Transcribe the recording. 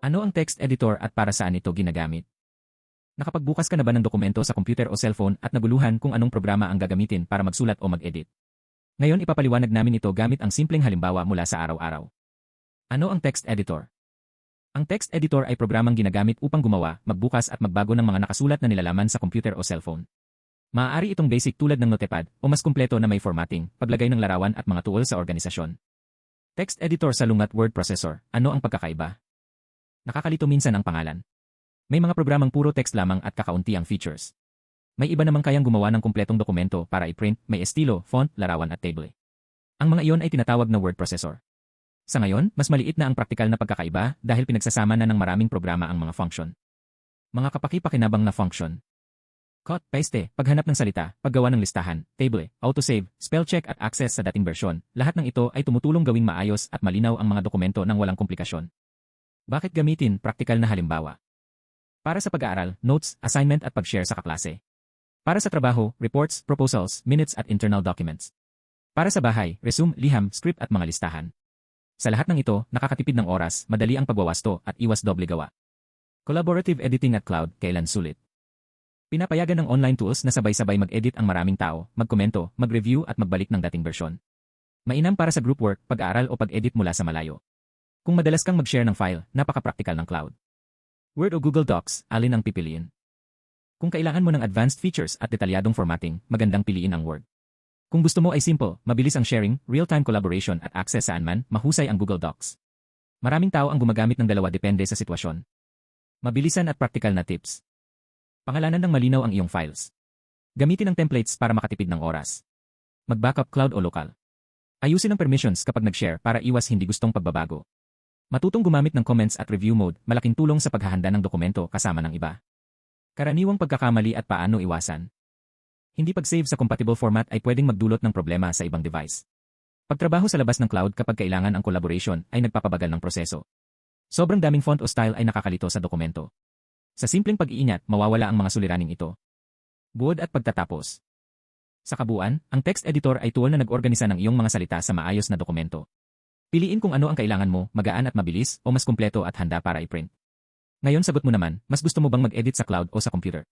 Ano ang text editor at para saan ito ginagamit? Nakapagbukas ka na ba ng dokumento sa computer o cellphone at naguluhan kung anong programa ang gagamitin para magsulat o mag-edit? Ngayon ipapaliwanag namin ito gamit ang simpleng halimbawa mula sa araw-araw. Ano ang text editor? Ang text editor ay programang ginagamit upang gumawa, magbukas at magbago ng mga nakasulat na nilalaman sa computer o cellphone. Maaari itong basic tulad ng Notepad o mas kumpleto na may formatting, paglagay ng larawan at mga tools sa organisasyon. Text editor sa lungat word processor, ano ang pagkakaiba? Nakakalito minsan ang pangalan. May mga programang puro text lamang at kakaunti ang features. May iba namang kayang gumawa ng kumpletong dokumento para i-print, may estilo, font, larawan at table. Ang mga iyon ay tinatawag na word processor. Sa ngayon, mas maliit na ang praktikal na pagkakaiba dahil pinagsasama na ng maraming programa ang mga function. Mga kapaki-pakinabang na function. Cut, paste, paghanap ng salita, paggawa ng listahan, table, autosave, spell check at access sa dating bersyon, lahat ng ito ay tumutulong gawing maayos at malinaw ang mga dokumento ng walang komplikasyon. Bakit gamitin praktikal na halimbawa? Para sa pag-aaral, notes, assignment at pag-share sa kaklase. Para sa trabaho, reports, proposals, minutes at internal documents. Para sa bahay, resume, liham, script at mga listahan. Sa lahat ng ito, nakakatipid ng oras, madali ang pagwawasto at iwas doble gawa. Collaborative editing at cloud, kailan sulit? Pinapayagan ng online tools na sabay-sabay mag-edit ang maraming tao, magkomento, mag-review at magbalik ng dating bersyon. Mainam para sa group work, pag-aaral o pag-edit mula sa malayo. Kung madalas kang mag-share ng file, napaka-praktikal ng cloud. Word o Google Docs, alin ang pipiliin? Kung kailangan mo ng advanced features at detalyadong formatting, magandang piliin ang Word. Kung gusto mo ay simple, mabilis ang sharing, real-time collaboration at access saan man, mahusay ang Google Docs. Maraming tao ang gumagamit ng dalawa depende sa sitwasyon. Mabilisan at practical na tips. Pangalanan ng malinaw ang iyong files. Gamitin ang templates para makatipid ng oras. Mag-backup cloud o lokal. Ayusin ang permissions kapag nag-share para iwas hindi gustong pagbabago. Matutong gumamit ng comments at review mode, malaking tulong sa paghahanda ng dokumento kasama ng iba. Karaniwang pagkakamali at paano iwasan. Hindi pag-save sa compatible format ay pwedeng magdulot ng problema sa ibang device. Pagtrabaho sa labas ng cloud kapag kailangan ang collaboration ay nagpapabagal ng proseso. Sobrang daming font o style ay nakakalito sa dokumento. Sa simpleng pag-iingat, mawawala ang mga suliraning ito. Buod at pagtatapos. Sa kabuuan, ang text editor ay tool na nag-organisa ng iyong mga salita sa maayos na dokumento. Piliin kung ano ang kailangan mo, magaan at mabilis, o mas kumpleto at handa para i-print. Ngayon sagot mo naman, mas gusto mo bang mag-edit sa cloud o sa computer?